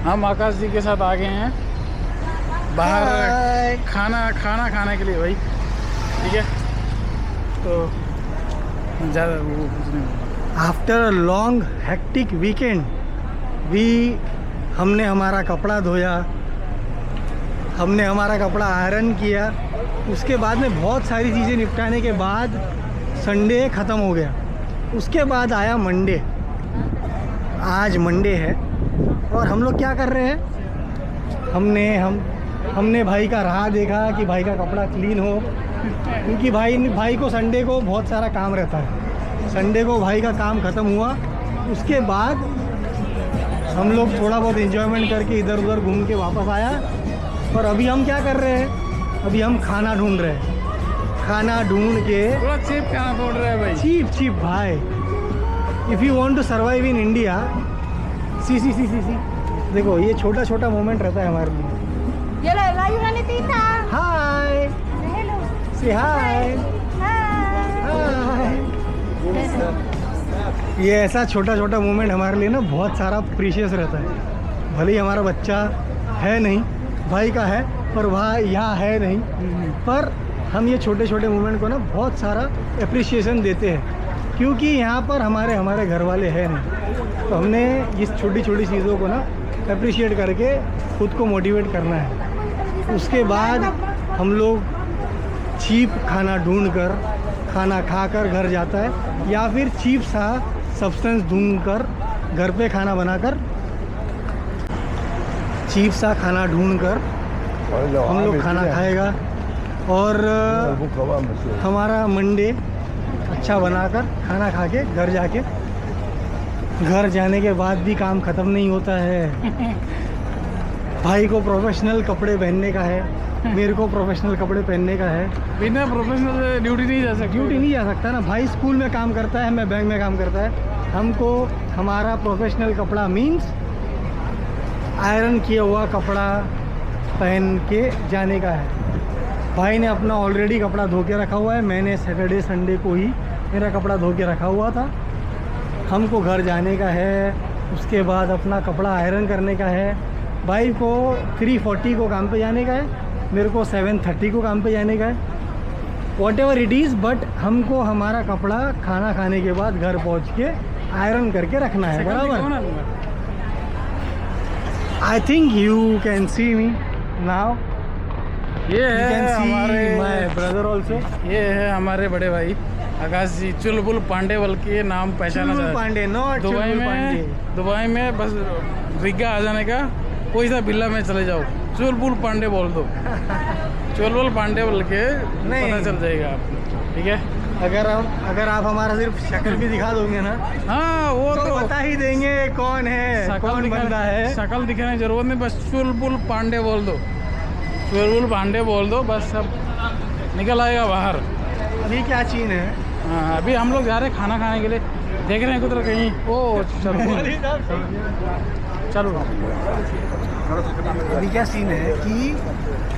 हम आकाश जी के साथ आ गए हैं बाहर खाना खाने के लिए भाई, ठीक है। तो ज़्यादा वो कुछ नहीं। आफ्टर लॉन्ग हेक्टिक वीकेंड हमने हमारा कपड़ा धोया, हमने हमारा कपड़ा आयरन किया। उसके बाद में बहुत सारी चीज़ें निपटाने के बाद संडे ख़त्म हो गया। उसके बाद आया मंडे। आज मंडे है और हम लोग क्या कर रहे हैं, हमने भाई का राह देखा कि भाई का कपड़ा क्लीन हो, क्योंकि भाई को संडे को बहुत सारा काम रहता है। संडे को भाई का काम ख़त्म हुआ, उसके बाद हम लोग थोड़ा बहुत एंजॉयमेंट करके इधर उधर घूम के वापस आया। और अभी हम क्या कर रहे हैं, अभी हम खाना ढूंढ रहे हैं। खाना ढूंढ के थोड़ा चीप खाना ढूंढ रहे हैं भाई, चीप भाई। If you want to survive in India, see देखो ये छोटा छोटा मोमेंट रहता है हमारे लिए। ये ला यूनानी तीता। हाय, हेलो, से हाय। ये ऐसा छोटा छोटा मोमेंट हमारे लिए ना बहुत सारा प्रीशियस रहता है। भले ही हमारा बच्चा है नहीं, भाई का है, पर वह यहाँ है नहीं, पर हम ये छोटे छोटे मोमेंट को ना बहुत सारा एप्रिसिएशन देते हैं, क्योंकि यहाँ पर हमारे घर वाले हैं नहीं। तो हमने इस छोटी छोटी चीज़ों को ना अप्रिशिएट करके खुद को मोटिवेट करना है। उसके बाद हम लोग चीप खाना ढूंढकर खाना खाकर घर जाता है, या फिर चीप सा सब्सटेंस ढूंढकर घर पे खाना बनाकर, चीप सा खाना ढूंढकर हम लोग खाना खाएगा। और हमारा मंडे अच्छा बनाकर खाना खा के घर जाने के बाद भी काम ख़त्म नहीं होता है। भाई को प्रोफेशनल कपड़े पहनने का है, मेरे को प्रोफेशनल कपड़े पहनने का है। बिना प्रोफेशनल ड्यूटी नहीं जा सकता। ड्यूटी नहीं जा सकता ना, भाई स्कूल में काम करता है, मैं बैंक में काम करता है। हमको हमारा प्रोफेशनल कपड़ा मीन्स आयरन किया हुआ कपड़ा पहन के जाने का है। भाई ने अपना ऑलरेडी कपड़ा धो के रखा हुआ है, मैंने सैटरडे संडे को ही मेरा कपड़ा धो के रखा हुआ था। हमको घर जाने का है, उसके बाद अपना कपड़ा आयरन करने का है। भाई को 3:40 को काम पे जाने का है, मेरे को 7:30 को काम पे जाने का है। What ever it is, but हमको हमारा कपड़ा खाना खाने के बाद घर पहुंच के आयरन करके रखना है, बराबर। I think you can see me now. ये है हमारे माय ब्रदर ऑल्सो। ये है हमारे बड़े भाई आकाश जी, चुलबुल पांडे बल के नाम पहचाना जाता है पांडे, नॉट दुबई में बस रिगा आ जाने का, कोई सा बिल्ला में चले जाओ, चुलबुल पांडे बोल दो। चुलबुल पांडे बोल के पता चल जाएगा आपको, ठीक है। अगर आप हमारा सिर्फ शक्ल भी दिखा दोगे ना, हाँ वो तो बता ही देंगे कौन है, कौन बंदा है। शक्ल दिखाने की जरूरत नहीं, बस चुलबुल पांडे बोल दो, चुलबुल पांडे बोल दो, बस सब निकल आएगा बाहर। अभी क्या चीन है? हाँ, अभी हम लोग जा रहे हैं खाना खाने के लिए, देख रहे हैं कुछ कहीं। ओ चलो अभी क्या सीन है कि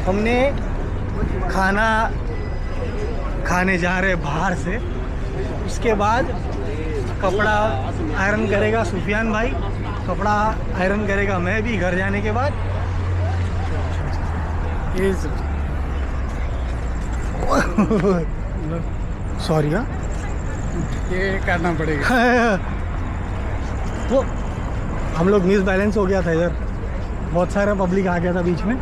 हमने खाना खाने जा रहे बाहर से, उसके बाद कपड़ा आयरन करेगा सुफियान भाई, कपड़ा आयरन करेगा मैं भी घर जाने के बाद। सॉरी हाँ, ये करना पड़ेगा। तो हम लोग मिस बैलेंस हो गया था, इधर बहुत सारा पब्लिक आ गया था बीच में।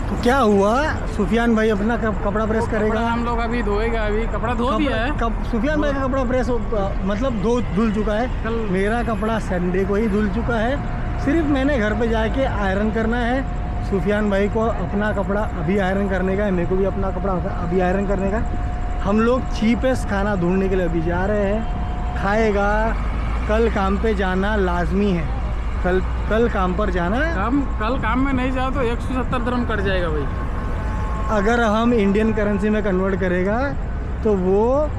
तो क्या हुआ, सुफियान भाई अपना कपड़ा प्रेस करेगा, हम लोग अभी धोएगा, अभी कपड़ा धो दिया है। सुफियान भाई का कपड़ा प्रेस मतलब धुल चुका है, मेरा कपड़ा संडे को ही धुल चुका है। सिर्फ मैंने घर पे जाके आयरन करना है। सुफियान भाई को अपना कपड़ा अभी आयरन करने का है, मेरे को भी अपना कपड़ा अभी आयरन करने का है। हम लोग चीपेस्ट खाना ढूंढने के लिए अभी जा रहे हैं। खाएगा, कल काम पे जाना लाजमी है, कल काम पर जाना है। कल काम में नहीं जाओ तो 170 दिरहम कट जाएगा भाई। अगर हम इंडियन करेंसी में कन्वर्ट करेगा तो वो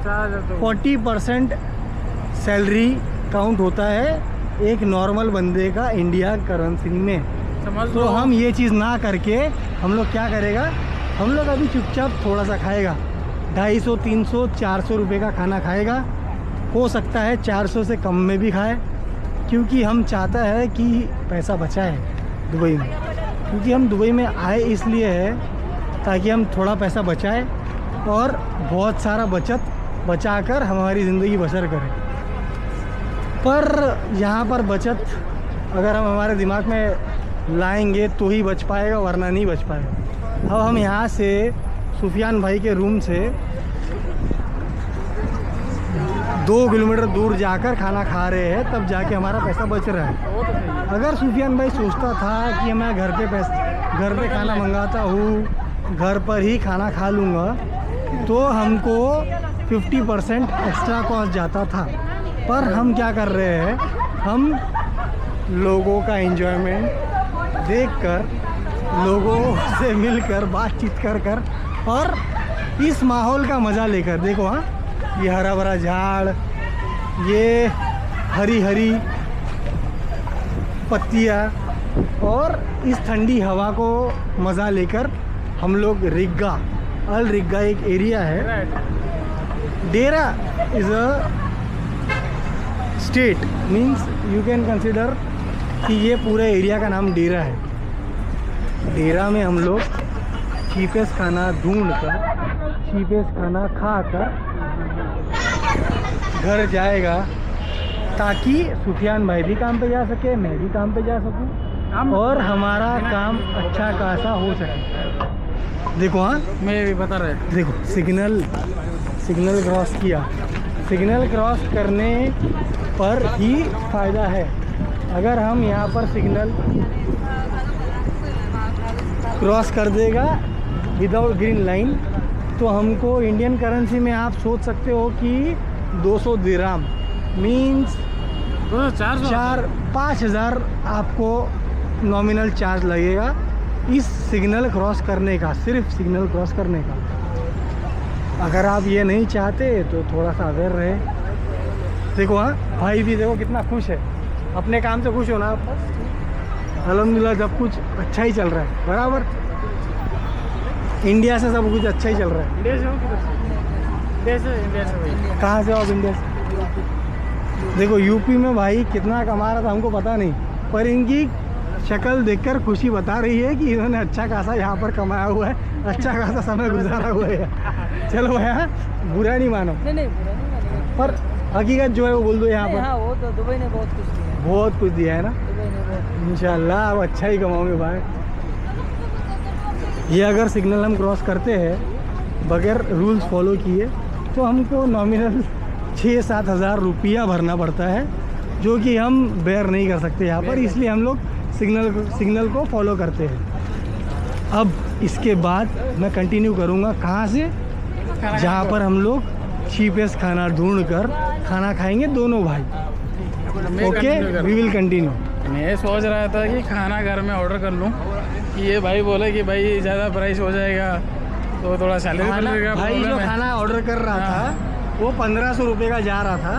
40% सैलरी काउंट होता है एक नॉर्मल बंदे का इंडिया करेंसी में। तो हम ये चीज़ ना करके हम लोग क्या करेगा, हम लोग अभी चुपचाप थोड़ा सा खाएगा, 250, 300, 400 रुपये का खाना खाएगा। हो सकता है 400 से कम में भी खाए, क्योंकि हम चाहता है कि पैसा बचाए दुबई में, क्योंकि हम दुबई में आए इसलिए है ताकि हम थोड़ा पैसा बचाए और बहुत सारा बचत बचाकर हमारी ज़िंदगी बसर करें। पर यहाँ पर बचत अगर हम हमारे दिमाग में लाएंगे तो ही बच पाएगा, वरना नहीं बच पाएगा। अब हम यहाँ से सुफियान भाई के रूम से 2 किलोमीटर दूर जाकर खाना खा रहे हैं, तब जाके हमारा पैसा बच रहा है। अगर सुफियान भाई सोचता था कि मैं घर पे खाना मंगाता हूँ, घर पर ही खाना खा लूँगा, तो हमको 50% एक्स्ट्रा कॉस्ट जाता था। पर हम क्या कर रहे हैं, हम लोगों का एंजॉयमेंट देखकर, लोगों से मिलकर, बातचीत कर और इस माहौल का मज़ा लेकर, देखो हाँ, ये हरा भरा झाड़, ये हरी हरी पत्तियाँ और इस ठंडी हवा को मज़ा लेकर हम लोग रिग्गा, अल रिग्गा एक एरिया है, Deira is a state, means you can consider कि ये पूरे एरिया का नाम डेरा है। डेरा में हम लोग चीपेस्ट खाना ढूंढ कर, चीपेस्ट खाना खा कर घर जाएगा, ताकि सुफियान भाई भी काम पे जा सके, मैं भी काम पे जा सकूं और हमारा काम अच्छा खासा हो सके। देखो हाँ, मैं भी बता रहे, देखो सिग्नल क्रॉस किया, सिग्नल क्रॉस करने पर ही फ़ायदा है। अगर हम यहाँ पर सिग्नल क्रॉस कर देगा विदाउट ग्रीन लाइन, तो हमको इंडियन करेंसी में आप सोच सकते हो कि 200 दिराम मीन्स 5,000 आपको नॉमिनल चार्ज लगेगा इस सिग्नल क्रॉस करने का, सिर्फ सिग्नल क्रॉस करने का। अगर आप ये नहीं चाहते तो थोड़ा सा अवेयर रहे। देखो हाँ, भाई भी देखो कितना खुश है, अपने काम से खुश हो ना आप। अल्हम्दुलिल्लाह सब कुछ अच्छा ही चल रहा है, बराबर। इंडिया से सब कुछ अच्छा ही चल रहा है। इंडिया से हो किधर से? इंडिया से भाई। कहाँ से हो आप? इंडिया से। देखो यूपी में भाई कितना कमा रहा था हमको पता नहीं, पर इनकी शक्ल देखकर खुशी बता रही है कि इन्होंने अच्छा खासा यहाँ पर कमाया हुआ है, अच्छा खासा समय गुजारा हुआ है। चलो भैया, बुरा नहीं मानो, नहीं बुरा नहीं मानेगा। पर हकीकत जो है वो बोल दो यहाँ पर। हाँ, वो तो दुबई ने बहुत कुछ दिया है। बहुत कुछ दिया है ना, दुबई ने बहुत। इंशाल्लाह आप अच्छा ही कमाओगे भाई। ये अगर सिग्नल हम क्रॉस करते हैं बगैर रूल्स फॉलो किए तो हमको नॉमिनल 6-7 हज़ार रुपया भरना पड़ता है, जो कि हम बेयर नहीं कर सकते यहाँ पर, इसलिए हम लोग सिग्नल को फॉलो करते हैं। अब इसके बाद मैं कंटिन्यू करूँगा कहाँ से, जहाँ पर हम लोग चीपेस्ट खाना ढूंढ कर खाना खाएंगे दोनों भाई। Okay, we will continue. मैं सोच रहा था कि खाना घर में ऑर्डर कर लूँ, कि ये भाई बोले कि भाई ज़्यादा प्राइस हो जाएगा तो थोड़ा सैलरी का भाई जो खाना ऑर्डर कर रहा था वो 1500 रुपये का जा रहा था,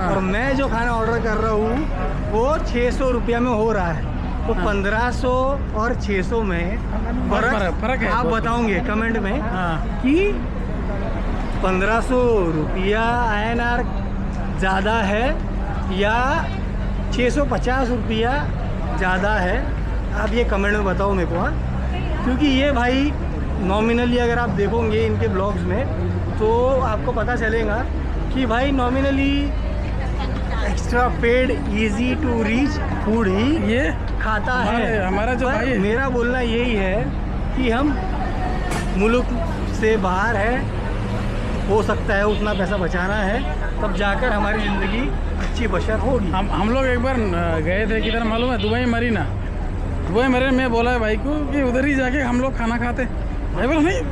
और मैं जो खाना ऑर्डर कर रहा हूँ वो 600 रुपया में हो रहा है। तो 1500 और 600 में फर्क है। आप बताओगे कमेंट में कि 1500 रुपया INR ज़्यादा है या 650 रुपया ज़्यादा है, आप ये कमेंट में बताओ मेरे को। हाँ, क्योंकि ये भाई नॉमिनली अगर आप देखोगे इनके ब्लॉग्स में तो आपको पता चलेगा कि भाई nominally extra paid easy to reach food ही ये खाता है हमारा जो भाई। मेरा बोलना यही है कि हम मुल्क से बाहर है, हो सकता है उतना पैसा बचाना है, तब जाकर हमारी ज़िंदगी अच्छी बशर होगी। हम लोग एक बार गए थे, किधर मालूम है? Dubai Marina. दुबई मरीना में बोला है भाई को कि उधर ही जाके हम लोग खाना खाते। भाई बोला नहीं,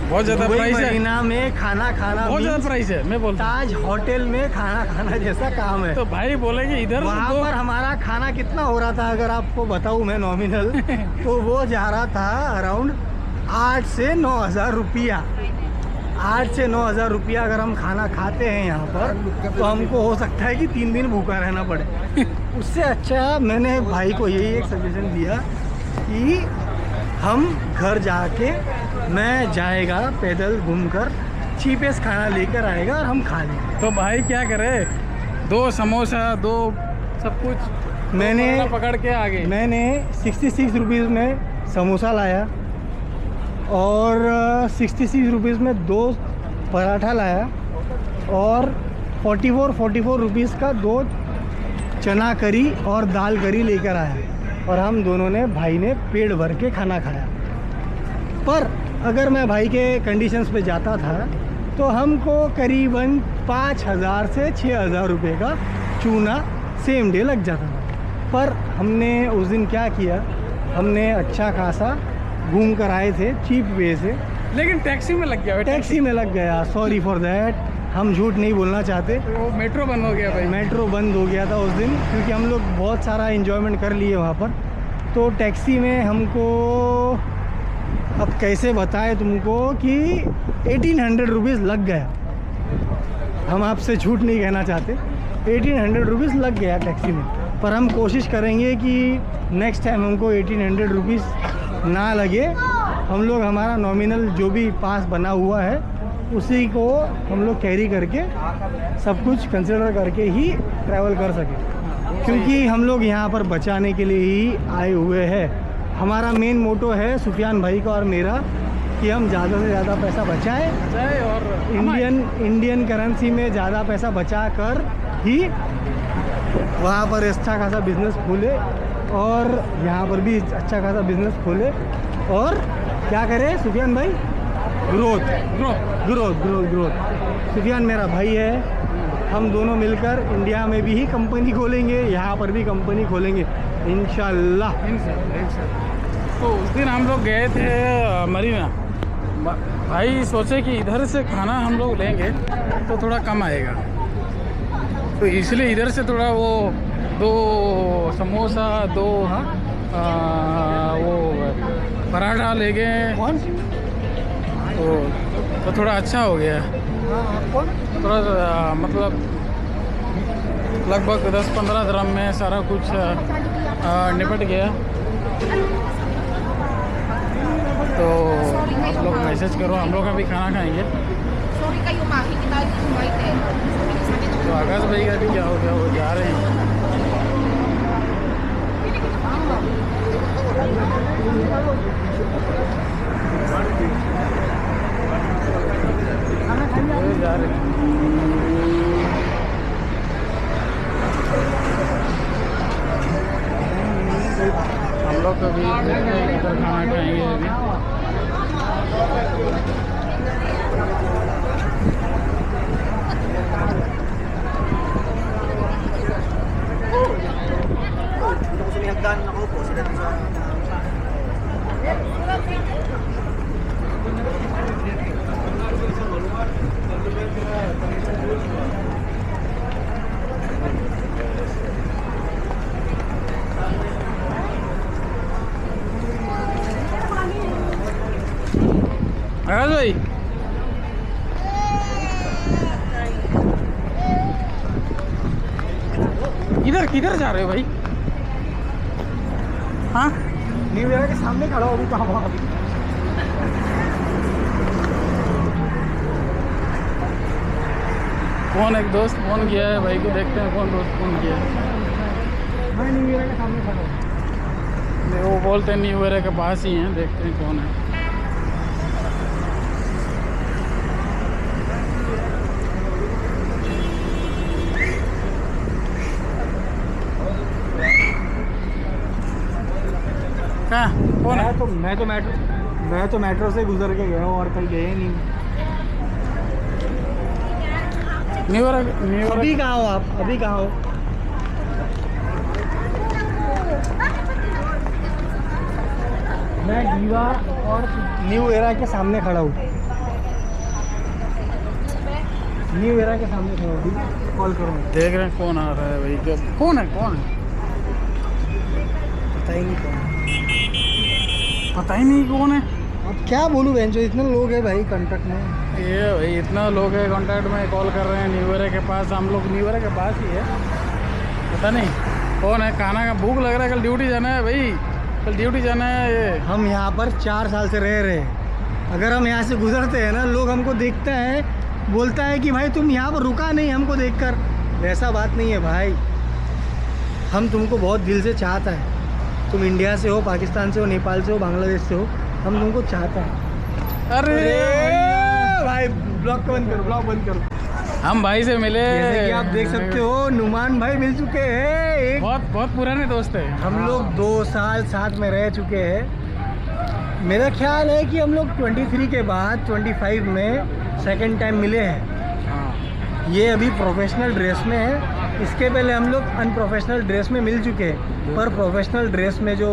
बहुत ज़्यादा प्राइस है। मरीना में खाना खाना बहुत ज़्यादा प्राइस है। मैं बोलता ताज होटल में खाना खाना जैसा काम है। तो भाई बोले कि इधर वहाँ पर हमारा खाना कितना हो रहा था अगर आपको बताऊँ मैं नॉमिनल तो वो जा रहा था अराउंड 8 से 9 हज़ार रुपया। 8 से 9 हज़ार रुपया अगर हम खाना खाते हैं यहाँ पर तो हमको हो सकता है कि 3 दिन भूखा रहना पड़े। उससे अच्छा मैंने भाई को यही एक सजेशन दिया कि हम घर जाके मैं जाएगा पैदल घूमकर चीपेस्ट खाना लेकर आएगा और हम खा लेंगे। तो भाई क्या करे, 2 समोसा 2 सब कुछ मैंने पकड़ के आ गए। मैंने 66 रुपीज़ में समोसा लाया और 66 रुपीज़ में 2 पराठा लाया और 44 रुपीज़ का 2 चना करी और दाल करी लेकर आया और हम दोनों ने भाई ने पेट भर के खाना खाया। पर अगर मैं भाई के कंडीशंस पे जाता था तो हमको करीबन 5,000 से 6,000 रुपये का चूना सेम डे लग जाता था। पर हमने उस दिन क्या किया, हमने अच्छा खासा घूम कर आए थे चीप वे से, लेकिन टैक्सी में लग गया। टैक्सी में लग गया। सॉरी फॉर दैट, हम झूठ नहीं बोलना चाहते। वो मेट्रो बंद हो गया भाई। मेट्रो बंद हो गया था उस दिन क्योंकि हम लोग बहुत सारा इन्जॉयमेंट कर लिए वहाँ पर। तो टैक्सी में हमको अब कैसे बताएं तुमको कि 1800 रुपीज़ लग गया। हम आपसे झूठ नहीं कहना चाहते, 1800 रुपीज़ लग गया टैक्सी में। पर हम कोशिश करेंगे कि नेक्स्ट टाइम हमको 1800 रुपीज़ ना लगे। हम लोग हमारा नॉमिनल जो भी पास बना हुआ है उसी को हम लोग कैरी करके सब कुछ कंसिडर करके ही ट्रैवल कर सकें, क्योंकि हम लोग यहाँ पर बचाने के लिए ही आए हुए हैं। हमारा मेन मोटो है सुफियान भाई का और मेरा कि हम ज़्यादा से ज़्यादा पैसा बचाएं और इंडियन करेंसी में ज़्यादा पैसा बचा कर ही वहाँ पर अच्छा खासा बिजनेस खोले और यहाँ पर भी अच्छा खासा बिजनेस खोले और क्या करें सुफियान भाई, ग्रोथ। सुफियान मेरा भाई है, हम दोनों मिलकर इंडिया में भी ही कंपनी खोलेंगे, यहाँ पर भी कंपनी खोलेंगे इंशाल्लाह। तो उस दिन हम लोग गए थे मरीना। भाई सोचे कि इधर से खाना हम लोग लेंगे तो थोड़ा कम आएगा, तो इसलिए इधर से थोड़ा वो 2 समोसा 2 वो पराठा ले गए। कौन तो थोड़ा अच्छा हो गया। थोड़ा मतलब लगभग 10-15 दिरहम में सारा कुछ निपट गया। तो आप लोग मैसेज करो, हम लोग अभी खाना खाएंगे। तो आकाश भाई का भी क्या हो गया, वो जा रहे हैं। जा रहे हैं। हम लोग कभी इधर खाना खाएंगे अभी। आकाश भाई इधर किधर जा रहे हो भाई? हाँ न्यू ईयर के सामने खड़ा हो, अभी कहाँ वहाँ अभी कौन एक दोस्त फोन किया है भाई को, देखते हैं कौन दोस्त फोन किया है। मैं न्यू ईयर के सामने खड़ा हूँ। वो बोलते हैं न्यू ईयर के पास ही हैं, देखते हैं कौन है। कहाँ कौन है? मैं तो मेट्रो से गुजर के गया हूँ और कहीं गए नहीं। न्यू ईयर अभी कहाँ हो आप? अभी कहाँ हो? मैं दीवा और न्यू एरा के सामने खड़ा हूँ। न्यू एरा के सामने खड़ा हूँ। कॉल करो। देख रहे हैं कौन आ रहा है भाई। जब कौन है पता ही नहीं कौन। पता ही नहीं कौन है। अब क्या बोलूँ बहन, जो इतने लोग हैं भाई कांटेक्ट में। ये भाई इतना लोग है कांटेक्ट में, कॉल कर रहे हैं न्यू ईयर के पास। हम लोग न्यू ईयर के पास ही है, पता नहीं कौन है। खाना का भूख लग रहा है, कल ड्यूटी जाना है भाई, कल ड्यूटी जाना है। ये हम यहाँ पर 4 साल से रह रहे हैं। अगर हम यहाँ से गुजरते हैं ना, लोग हमको देखते हैं, बोलता है कि भाई तुम यहाँ पर रुका नहीं हमको देखकर। वैसा बात नहीं है भाई, हम तुमको बहुत दिल से चाहता है। तुम इंडिया से हो, पाकिस्तान से हो, नेपाल से हो, बांग्लादेश से हो, हम तुमको चाहता है। अरे भाई ब्लॉग बंद करो, ब्लॉग बंद करो। हम भाई से मिले, जैसे कि आप देख सकते हो नुमान भाई मिल चुके हैं। एक बहुत बहुत पुराने दोस्त है। हम लोग 2 साल साथ में रह चुके हैं। मेरा ख्याल है कि हम लोग 23 के बाद 25 में सेकंड टाइम मिले हैं। हाँ। ये अभी प्रोफेशनल ड्रेस में है, इसके पहले हम लोग अनप्रोफेशनल ड्रेस में मिल चुके हैं। पर प्रोफेशनल ड्रेस में जो